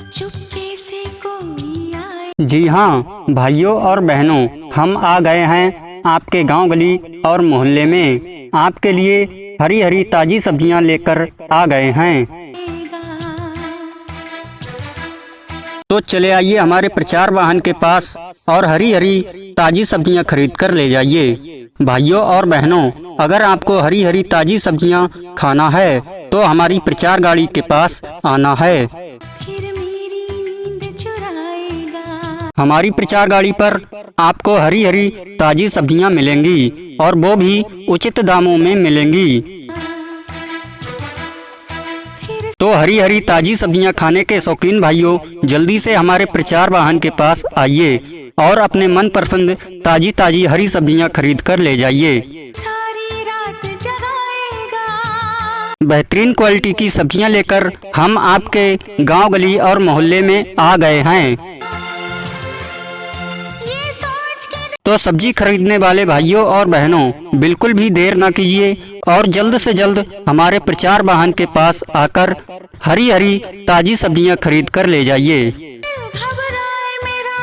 चुपके से कोई आए। जी हाँ भाइयों और बहनों, हम आ गए हैं आपके गांव गली और मोहल्ले में। आपके लिए हरी हरी ताजी सब्जियां लेकर आ गए हैं। तो चले आइए हमारे प्रचार वाहन के पास और हरी हरी ताजी सब्जियां खरीद कर ले जाइए। भाइयों और बहनों, अगर आपको हरी हरी ताजी सब्जियां खाना है तो हमारी प्रचार गाड़ी के पास आना है। फिर मेरी नींद चुराएगा। हमारी प्रचार गाड़ी पर आपको हरी हरी ताजी सब्जियां मिलेंगी और वो भी उचित दामों में मिलेंगी। तो हरी हरी ताजी सब्जियां खाने के शौकीन भाइयों, जल्दी से हमारे प्रचार वाहन के पास आइए और अपने मनपसंद ताजी ताजी हरी सब्जियां खरीद कर ले जाइए। सारी रात जगाएगा। बेहतरीन क्वालिटी की सब्जियां लेकर हम आपके गांव गली और मोहल्ले में आ गए हैं। ये सोच के तो सब्जी खरीदने वाले भाइयों और बहनों, बिल्कुल भी देर न कीजिए और जल्द से जल्द हमारे प्रचार वाहन के पास आकर हरी हरी ताजी सब्जियां खरीद कर ले जाइए। घबराए मेरा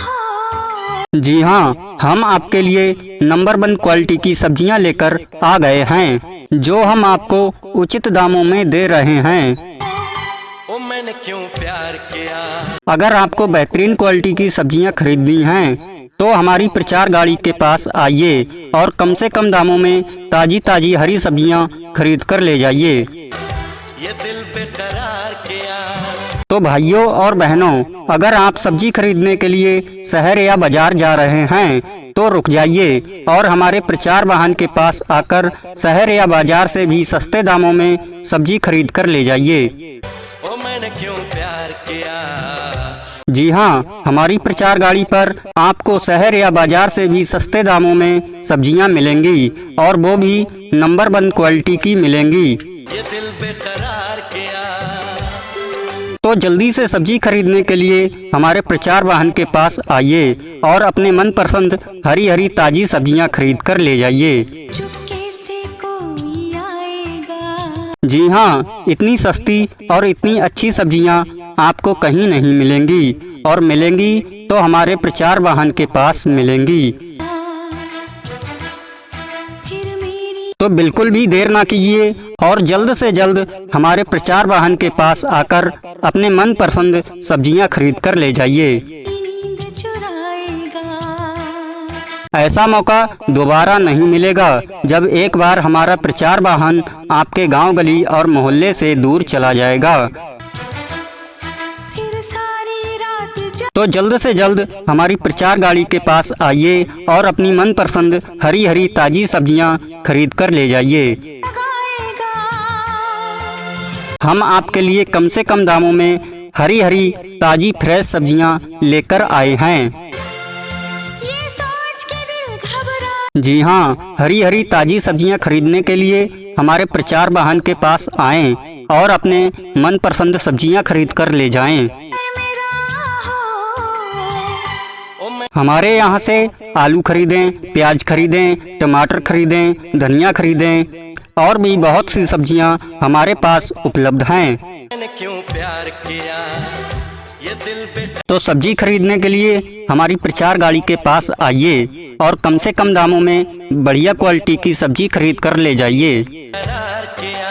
हो। जी हाँ, हम आपके लिए नंबर 1 क्वालिटी की सब्जियां लेकर आ गए हैं, जो हम आपको उचित दामों में दे रहे हैं। ओ मैंने क्यों प्यार किया। अगर आपको बेहतरीन क्वालिटी की सब्जियां खरीदनी हैं तो हमारी प्रचार गाड़ी के पास आइए और कम से कम दामों में ताजी ताजी हरी सब्जियां खरीद कर ले जाइए। ये दिल पे करार किया। तो भाइयों और बहनों, अगर आप सब्जी खरीदने के लिए शहर या बाजार जा रहे हैं तो रुक जाइए और हमारे प्रचार वाहन के पास आकर शहर या बाजार से भी सस्ते दामों में सब्जी खरीद कर ले जाइए। ओ मैंने क्यों प्यार किया। जी हाँ, हमारी प्रचार गाड़ी पर आपको शहर या बाजार से भी सस्ते दामों में सब्जियां मिलेंगी और वो भी नंबर 1 क्वालिटी की मिलेंगी। ये दिल बेकरार किया। तो जल्दी से सब्जी खरीदने के लिए हमारे प्रचार वाहन के पास आइए और अपने मनपसंद हरी हरी ताजी सब्जियां खरीद कर ले जाइए। चुपके से कोई आएगा। जी हाँ, इतनी सस्ती और इतनी अच्छी सब्जियां आपको कहीं नहीं मिलेंगी और मिलेंगी तो हमारे प्रचार वाहन के पास मिलेंगी। फिर मेरी तो बिल्कुल भी देर ना कीजिए और जल्द से जल्द हमारे प्रचार वाहन के पास आकर अपने मनपसंद सब्जियां खरीद कर ले जाइए। नींद चुराएगा। ऐसा मौका दोबारा नहीं मिलेगा जब एक बार हमारा प्रचार वाहन आपके गांव गली और मोहल्ले से दूर चला जाएगा। फिर सारी रात तो जल्द से जल्द हमारी प्रचार गाड़ी के पास आइए और अपनी मनपसंद हरी हरी ताजी सब्जियां खरीद कर ले जाइए। जगाएगा। हम आपके लिए कम से कम दामों में हरी हरी ताजी फ्रेश सब्जियां लेकर आए हैं। ये सोच के दिल घबरा। जी हाँ, हरी हरी ताजी सब्जियां खरीदने के लिए हमारे प्रचार वाहन के पास आएं और अपने मनपसंद सब्जियां खरीद कर ले जाएं। मेरा हो। ओ मैं हमारे यहाँ से आलू खरीदें, प्याज खरीदें, टमाटर खरीदें, धनिया खरीदें और भी बहुत सी सब्जियां हमारे पास उपलब्ध हैं। मैंने क्यों प्यार किया। ये दिल पे तो सब्जी खरीदने के लिए हमारी प्रचार गाड़ी के पास आइए और कम से कम दामों में बढ़िया क्वालिटी की सब्जी खरीद कर ले जाइए। करार किया।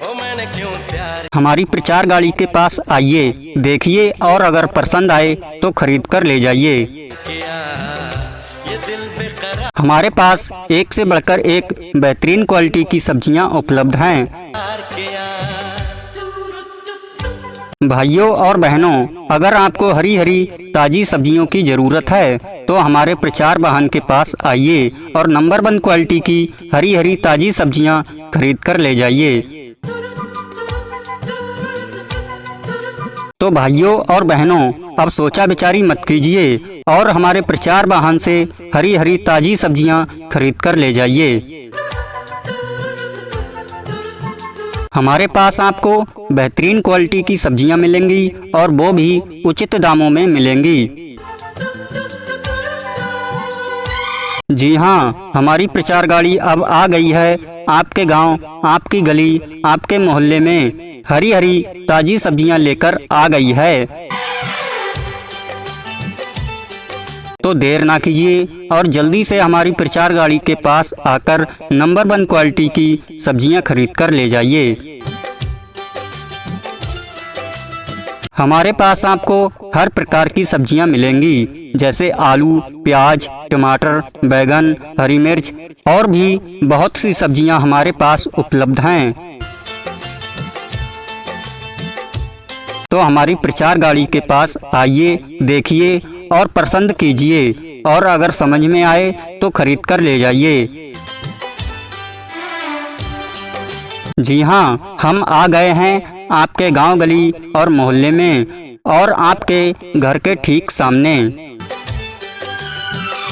ओ मैंने क्यों प्यार हमारी प्रचार गाड़ी के पास आइए, देखिए और अगर पसंद आए तो खरीद कर ले जाइए। किया। ये दिल बेकरार हमारे पास एक से बढ़कर एक बेहतरीन क्वालिटी की सब्जियां उपलब्ध हैं। किया। भाइयों और बहनों, अगर आपको हरी हरी ताजी सब्जियों की जरूरत है तो हमारे प्रचार वाहन के पास आइए और नंबर 1 क्वालिटी की हरी हरी ताजी सब्जियां खरीद कर ले जाइए। तो भाइयों और बहनों, अब सोचा विचारी मत कीजिए और हमारे प्रचार वाहन से हरी हरी ताजी सब्जियां खरीद कर ले जाइए। हमारे पास आपको बेहतरीन क्वालिटी की सब्जियां मिलेंगी और वो भी उचित दामों में मिलेंगी। जी हाँ, हमारी प्रचार गाड़ी अब आ गई है आपके गांव, आपकी गली, आपके मोहल्ले में। हरी हरी ताजी सब्जियां लेकर आ गई है। तो देर ना कीजिए और जल्दी से हमारी प्रचार गाड़ी के पास आकर नंबर 1 क्वालिटी की सब्जियां खरीद कर ले जाइए। हमारे पास आपको हर प्रकार की सब्जियां मिलेंगी, जैसे आलू, प्याज, टमाटर, बैगन, हरी मिर्च और भी बहुत सी सब्जियां हमारे पास उपलब्ध हैं। तो हमारी प्रचार गाड़ी के पास आइए, देखिए और पसंद कीजिए और अगर समझ में आए तो खरीद कर ले जाइए। जी हाँ, हम आ गए हैं आपके गांव, गली और मोहल्ले में और आपके घर के ठीक सामने।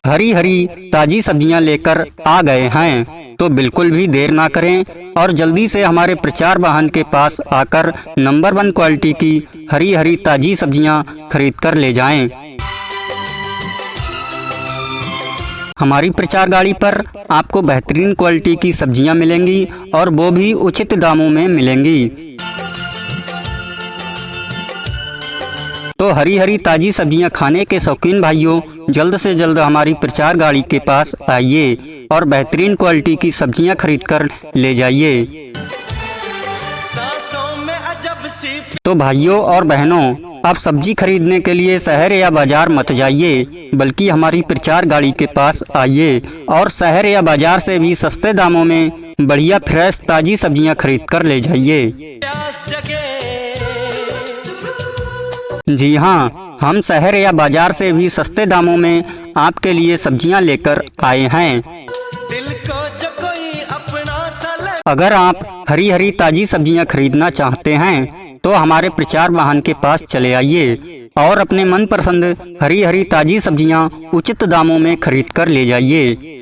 हरी हरी ताजी सब्जियां लेकर आ गए हैं, तो बिल्कुल भी देर ना करें और जल्दी से हमारे प्रचार वाहन के पास आकर नंबर 1 क्वालिटी की हरी हरी ताजी सब्जियां खरीद कर ले जाएं। हमारी प्रचार गाड़ी पर आपको बेहतरीन क्वालिटी की सब्जियां मिलेंगी और वो भी उचित दामों में मिलेंगी। तो हरी हरी ताजी सब्जियां खाने के शौकीन भाइयों, जल्द से जल्द हमारी प्रचार गाड़ी के पास आइए और बेहतरीन क्वालिटी की सब्जियां खरीद कर ले जाइए। तो भाइयों और बहनों, अब सब्जी खरीदने के लिए शहर या बाजार मत जाइए, बल्कि हमारी प्रचार गाड़ी के पास आइए और शहर या बाजार से भी सस्ते दामों में बढ़िया फ्रेश ताजी सब्जियां खरीद कर ले जाइए। जी हाँ, हम शहर या बाजार से भी सस्ते दामों में आपके लिए सब्जियां लेकर आए हैं। अगर आप हरी हरी ताजी सब्जियां खरीदना चाहते हैं तो हमारे प्रचार वाहन के पास चले आइए और अपने मनपसंद हरी हरी ताजी सब्जियां उचित दामों में खरीद कर ले जाइए।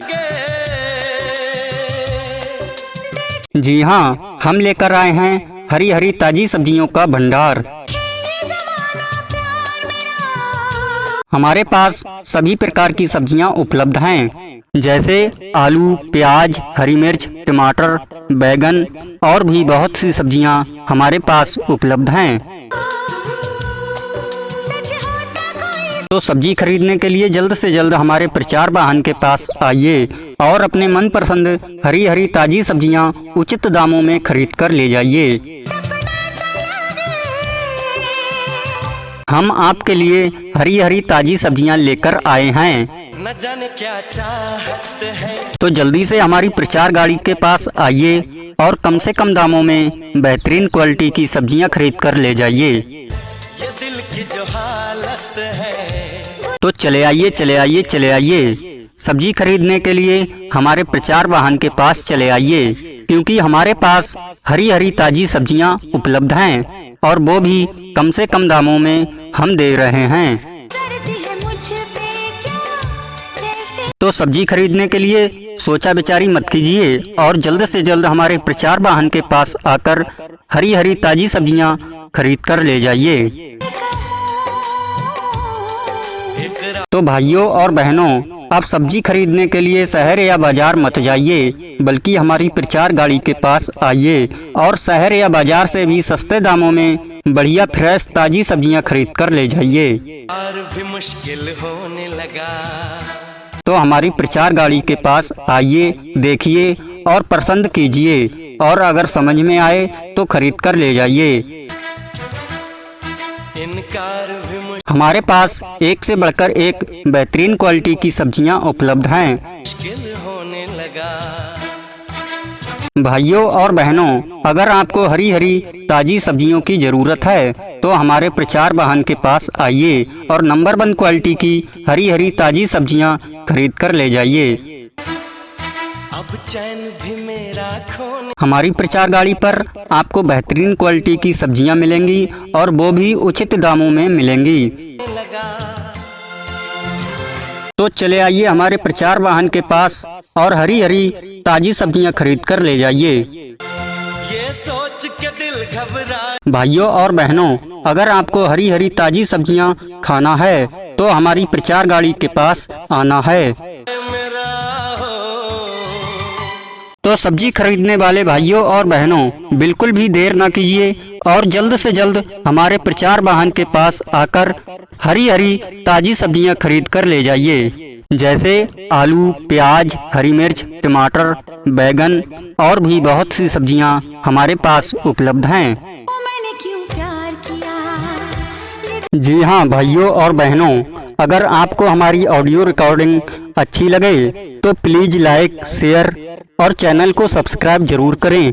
जी हाँ, हम लेकर आए हैं हरी हरी ताजी सब्जियों का भंडार। हमारे पास सभी प्रकार की सब्जियां उपलब्ध हैं, जैसे आलू, प्याज, हरी मिर्च, टमाटर, बैगन और भी बहुत सी सब्जियां हमारे पास उपलब्ध हैं। तो सब्जी खरीदने के लिए जल्द से जल्द हमारे प्रचार वाहन के पास आइए और अपने मनपसंद हरी हरी ताजी सब्जियां उचित दामों में खरीद कर ले जाइए। हम आपके लिए हरी हरी ताजी सब्जियां लेकर आए हैं, न जाने क्या चाहत है। तो जल्दी से हमारी प्रचार गाड़ी के पास आइए और कम से कम दामों में बेहतरीन क्वालिटी की सब्जियां खरीद कर ले जाइए। ये दिल की जो हालत है। तो चले आइए, चले आइए, चले आइए, सब्जी खरीदने के लिए हमारे प्रचार वाहन के पास चले आइए, क्योंकि हमारे पास हरी हरी ताजी सब्जियां उपलब्ध हैं और वो भी कम से कम दामों में हम दे रहे हैं। तो सब्जी खरीदने के लिए सोचा विचारी मत कीजिए और जल्द से जल्द हमारे प्रचार वाहन के पास आकर हरी हरी ताजी सब्जियां खरीद कर ले जाइए। तो भाइयों और बहनों, अब सब्जी खरीदने के लिए शहर या बाजार मत जाइए, बल्कि हमारी प्रचार गाड़ी के पास आइए और शहर या बाजार से भी सस्ते दामों में बढ़िया फ्रेश ताजी सब्जियां खरीद कर ले जाइए। और भी मुश्किल होने लगा। तो हमारी प्रचार गाड़ी के पास आइए, देखिए और पसंद कीजिए और अगर समझ में आए तो खरीद कर ले जाइए। इनकार भी हमारे पास एक से बढ़कर एक बेहतरीन क्वालिटी की सब्जियां उपलब्ध हैं। मुश्किल होने लगा। भाइयों और बहनों, अगर आपको हरी हरी ताजी सब्जियों की जरूरत है तो हमारे प्रचार वाहन के पास आइए और नंबर 1 क्वालिटी की हरी हरी ताजी सब्जियां खरीद कर ले जाइए। अब चैन भी मेरा खोने हमारी प्रचार गाड़ी पर आपको बेहतरीन क्वालिटी की सब्जियां मिलेंगी और वो भी उचित दामों में मिलेंगी। लगा। तो चले आइए हमारे प्रचार वाहन के पास और हरी हरी ताजी सब्जियां खरीद कर ले जाइए। ये सोच के दिल घबरा। भाइयों और बहनों, अगर आपको हरी हरी ताजी सब्जियां खाना है तो हमारी प्रचार गाड़ी के पास आना है। मेरा हो। तो सब्जी खरीदने वाले भाइयों और बहनों बिल्कुल भी देर न कीजिए और जल्द से जल्द हमारे प्रचार वाहन के पास आकर हरी हरी ताजी सब्जियां खरीद कर ले जाइए। जैसे आलू, प्याज, हरी मिर्च, टमाटर, बैगन और भी बहुत सी सब्जियां हमारे पास उपलब्ध हैं। ओ मैंने क्यों प्यार किया। जी हाँ भाइयों और बहनों, अगर आपको हमारी ऑडियो रिकॉर्डिंग अच्छी लगे तो प्लीज लाइक, शेयर और चैनल को सब्सक्राइब जरूर करें।